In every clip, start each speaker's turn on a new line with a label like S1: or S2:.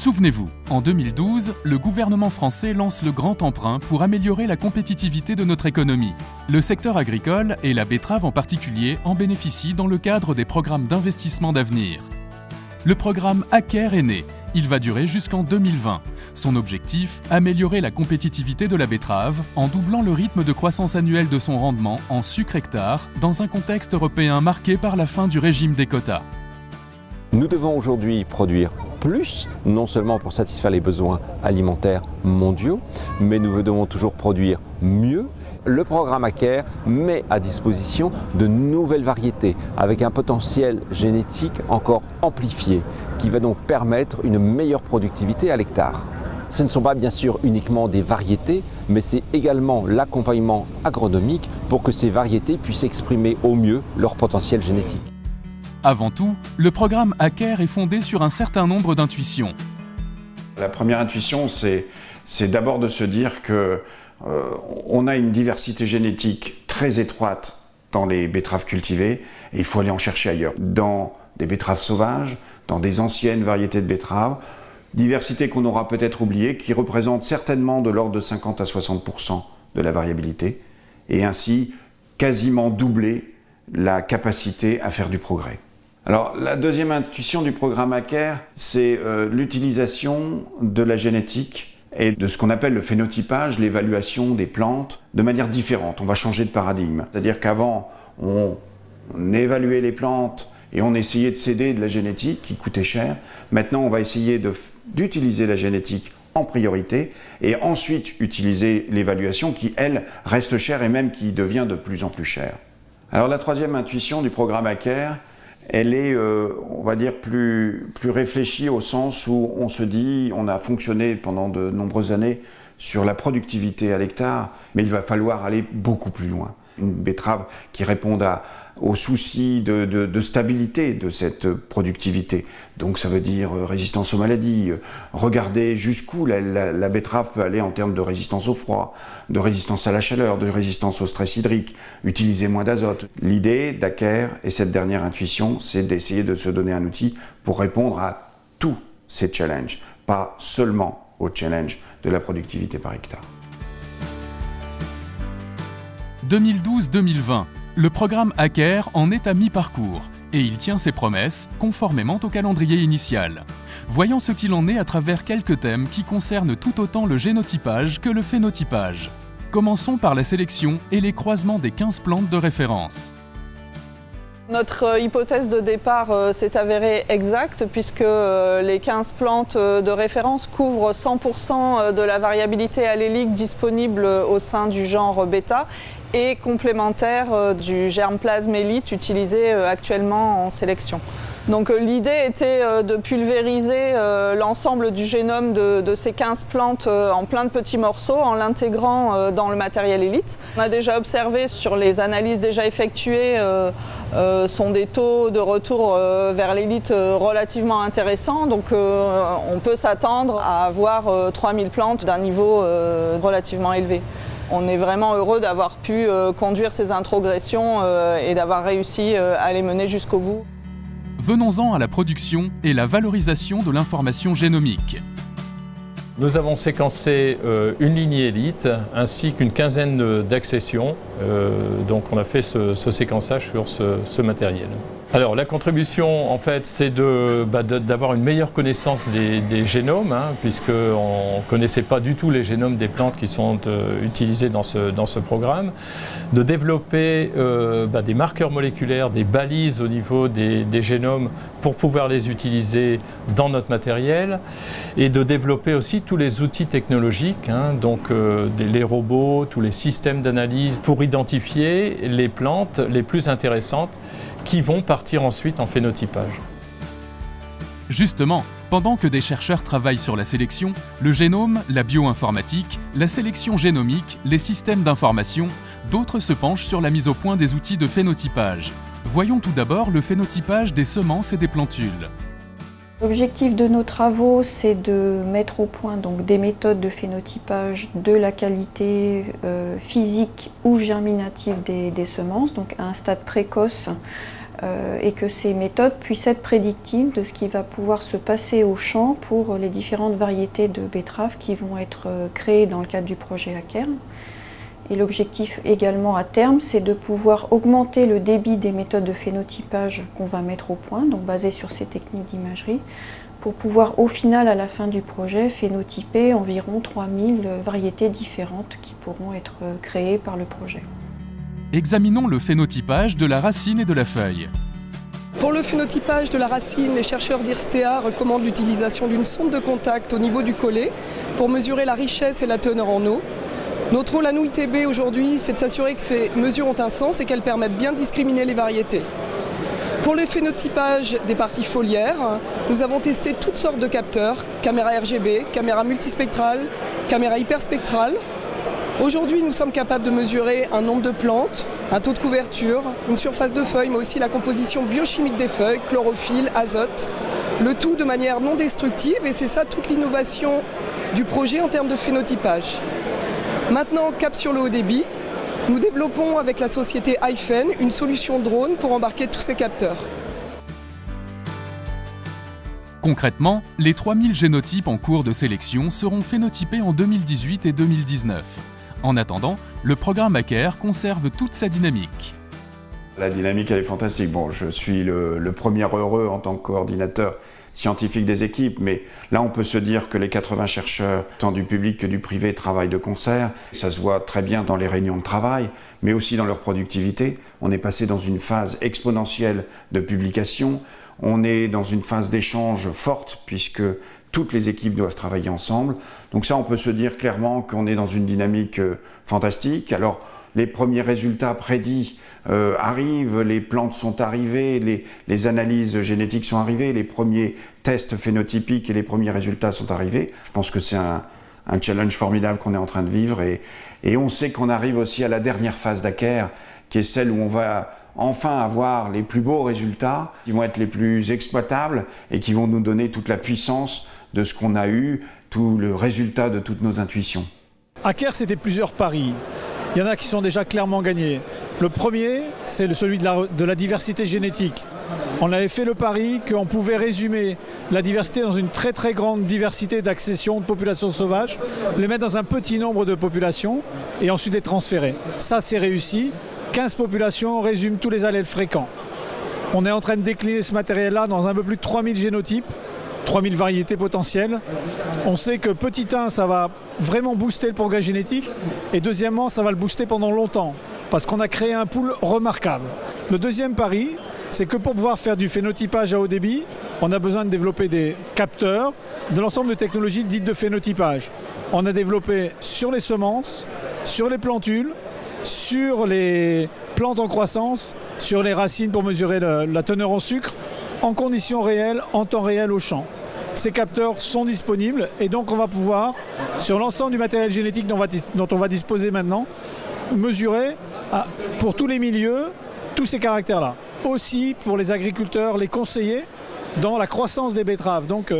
S1: Souvenez-vous, en 2012, le gouvernement français lance le grand emprunt pour améliorer la compétitivité de notre économie. Le secteur agricole, et la betterave en particulier, en bénéficient dans le cadre des programmes d'investissement d'avenir. Le programme Acker est né. Il va durer jusqu'en 2020. Son objectif, améliorer la compétitivité de la betterave en doublant le rythme de croissance annuelle de son rendement en sucre hectare dans un contexte européen marqué par la fin du régime des quotas.
S2: Nous devons aujourd'hui produire plus, non seulement pour satisfaire les besoins alimentaires mondiaux, mais nous devons toujours produire mieux. Le programme Acker met à disposition de nouvelles variétés avec un potentiel génétique encore amplifié qui va donc permettre une meilleure productivité à l'hectare. Ce ne sont pas bien sûr uniquement des variétés, mais c'est également l'accompagnement agronomique pour que ces variétés puissent exprimer au mieux leur potentiel génétique.
S1: Avant tout, le programme Acker est fondé sur un certain nombre d'intuitions.
S3: La première intuition, c'est d'abord de se dire que on a une diversité génétique très étroite dans les betteraves cultivées et il faut aller en chercher ailleurs. Dans des betteraves sauvages, dans des anciennes variétés de betteraves, diversité qu'on aura peut-être oubliée, qui représente certainement de l'ordre de 50 à 60% de la variabilité et ainsi quasiment doubler la capacité à faire du progrès. Alors la deuxième intuition du programme Acker, c'est l'utilisation de la génétique et de ce qu'on appelle le phénotypage, l'évaluation des plantes, de manière différente. On va changer de paradigme. C'est-à-dire qu'avant, on évaluait les plantes et on essayait de céder de la génétique qui coûtait cher. Maintenant, on va essayer d'utiliser la génétique en priorité et ensuite utiliser l'évaluation qui, elle, reste chère et même qui devient de plus en plus chère. Alors la troisième intuition du programme Acker, elle est, on va dire, plus réfléchie au sens où on se dit, on a fonctionné pendant de nombreuses années sur la productivité à l'hectare, mais il va falloir aller beaucoup plus loin. Une betterave qui réponde aux soucis de stabilité de cette productivité. Donc ça veut dire résistance aux maladies, regarder jusqu'où la betterave peut aller en termes de résistance au froid, de résistance à la chaleur, de résistance au stress hydrique, utiliser moins d'azote. L'idée d'Acker et cette dernière intuition, c'est d'essayer de se donner un outil pour répondre à tous ces challenges, pas seulement au challenge de la productivité par hectare.
S1: 2012-2020, le programme Acker en est à mi-parcours et il tient ses promesses conformément au calendrier initial. Voyons ce qu'il en est à travers quelques thèmes qui concernent tout autant le génotypage que le phénotypage. Commençons par la sélection et les croisements des 15 plantes de référence.
S4: Notre hypothèse de départ s'est avérée exacte puisque les 15 plantes de référence couvrent 100% de la variabilité allélique disponible au sein du genre bêta et complémentaire du germplasme élite utilisé actuellement en sélection. Donc l'idée était de pulvériser l'ensemble du génome de ces 15 plantes en plein de petits morceaux en l'intégrant dans le matériel élite. On a déjà observé sur les analyses déjà effectuées sont des taux de retour vers l'élite relativement intéressants. Donc on peut s'attendre à avoir 3000 plantes d'un niveau relativement élevé. On est vraiment heureux d'avoir pu conduire ces introgressions et d'avoir réussi à les mener jusqu'au bout.
S1: Venons-en à la production et la valorisation de l'information génomique.
S5: Nous avons séquencé une lignée élite ainsi qu'une quinzaine d'accessions. Donc on a fait ce séquençage sur ce matériel. Alors la contribution en fait c'est d'avoir une meilleure connaissance des génomes puisqu'on ne connaissait pas du tout les génomes des plantes qui sont utilisées dans ce programme, de développer des marqueurs moléculaires, des balises au niveau des génomes pour pouvoir les utiliser dans notre matériel et de développer aussi tous les outils technologiques, donc les robots, tous les systèmes d'analyse pour identifier les plantes les plus intéressantes qui vont partir ensuite en phénotypage.
S1: Justement, pendant que des chercheurs travaillent sur la sélection, le génome, la bioinformatique, la sélection génomique, les systèmes d'information, d'autres se penchent sur la mise au point des outils de phénotypage. Voyons tout d'abord le phénotypage des semences et des plantules.
S6: L'objectif de nos travaux, c'est de mettre au point donc, des méthodes de phénotypage de la qualité physique ou germinative des semences, donc à un stade précoce et que ces méthodes puissent être prédictives de ce qui va pouvoir se passer au champ pour les différentes variétés de betteraves qui vont être créées dans le cadre du projet Aker. Et l'objectif également à terme, c'est de pouvoir augmenter le débit des méthodes de phénotypage qu'on va mettre au point, donc basées sur ces techniques d'imagerie, pour pouvoir au final, à la fin du projet, phénotyper environ 3000 variétés différentes qui pourront être créées par le projet.
S1: Examinons le phénotypage de la racine et de la feuille.
S7: Pour le phénotypage de la racine, les chercheurs d'IRSTEA recommandent l'utilisation d'une sonde de contact au niveau du collet pour mesurer la richesse et la teneur en eau. Notre rôle à nous, ITB, aujourd'hui, c'est de s'assurer que ces mesures ont un sens et qu'elles permettent bien de discriminer les variétés. Pour le phénotypage des parties foliaires, nous avons testé toutes sortes de capteurs, caméras RGB, caméras multispectrales, caméras hyperspectrales. Aujourd'hui, nous sommes capables de mesurer un nombre de plantes, un taux de couverture, une surface de feuilles, mais aussi la composition biochimique des feuilles, chlorophylle, azote, le tout de manière non destructive, et c'est ça toute l'innovation du projet en termes de phénotypage. Maintenant, cap sur le haut débit, nous développons avec la société Hyphen une solution drone pour embarquer tous ces capteurs.
S1: Concrètement, les 3000 génotypes en cours de sélection seront phénotypés en 2018 et 2019. En attendant, le programme Aker conserve toute sa dynamique.
S3: La dynamique, elle est fantastique. Bon, je suis le premier heureux en tant que coordinateur scientifique des équipes, mais là on peut se dire que les 80 chercheurs, tant du public que du privé, travaillent de concert. Ça se voit très bien dans les réunions de travail, mais aussi dans leur productivité. On est passé dans une phase exponentielle de publication. On est dans une phase d'échange forte, puisque toutes les équipes doivent travailler ensemble. Donc ça, on peut se dire clairement qu'on est dans une dynamique fantastique. Alors, les premiers résultats prédits arrivent, les plantes sont arrivées, les analyses génétiques sont arrivées, les premiers tests phénotypiques et les premiers résultats sont arrivés. Je pense que c'est un challenge formidable qu'on est en train de vivre et on sait qu'on arrive aussi à la dernière phase d'Aker, qui est celle où on va enfin avoir les plus beaux résultats, qui vont être les plus exploitables et qui vont nous donner toute la puissance de ce qu'on a eu, tout le résultat de toutes nos intuitions.
S8: Aker, c'était plusieurs paris. Il y en a qui sont déjà clairement gagnés. Le premier, c'est celui de la diversité génétique. On avait fait le pari qu'on pouvait résumer la diversité dans une très très grande diversité d'accessions de populations sauvages, les mettre dans un petit nombre de populations et ensuite les transférer. Ça, c'est réussi. 15 populations résument tous les allèles fréquents. On est en train de décliner ce matériel-là dans un peu plus de 3000 génotypes, 3000 variétés potentielles. On sait que petit 1, ça va vraiment booster le progrès génétique et deuxièmement, ça va le booster pendant longtemps parce qu'on a créé un pool remarquable. Le deuxième pari, c'est que pour pouvoir faire du phénotypage à haut débit, on a besoin de développer des capteurs de l'ensemble de technologies dites de phénotypage. On a développé sur les semences, sur les plantules, sur les plantes en croissance, sur les racines pour mesurer la teneur en sucre, en conditions réelles, en temps réel au champ. Ces capteurs sont disponibles et donc on va pouvoir, sur l'ensemble du matériel génétique dont on va disposer maintenant, mesurer pour tous les milieux tous ces caractères-là. Aussi pour les agriculteurs, les conseiller dans la croissance des betteraves. Donc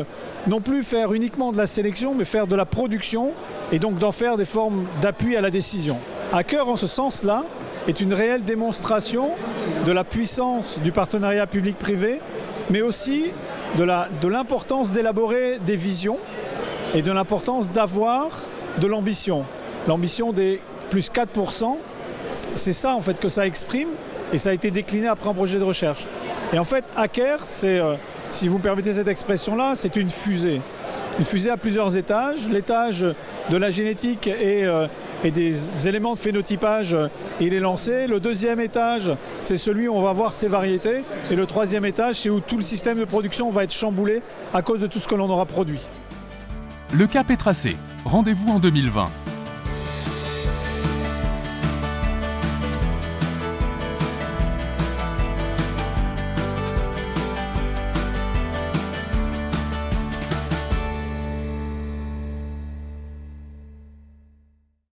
S8: non plus faire uniquement de la sélection, mais faire de la production et donc d'en faire des formes d'appui à la décision. Aker, en ce sens-là, est une réelle démonstration de la puissance du partenariat public-privé, mais aussi de l'importance d'élaborer des visions et de l'importance d'avoir de l'ambition. L'ambition des plus 4%, c'est ça en fait que ça exprime et ça a été décliné après un projet de recherche. Et en fait, Aker, c'est, si vous me permettez cette expression-là, c'est une fusée. Une fusée à plusieurs étages. L'étage de la génétique et des éléments de phénotypage, il est lancé. Le deuxième étage, c'est celui où on va voir ces variétés. Et le troisième étage, c'est où tout le système de production va être chamboulé à cause de tout ce que l'on aura produit.
S1: Le cap est tracé. Rendez-vous en 2020.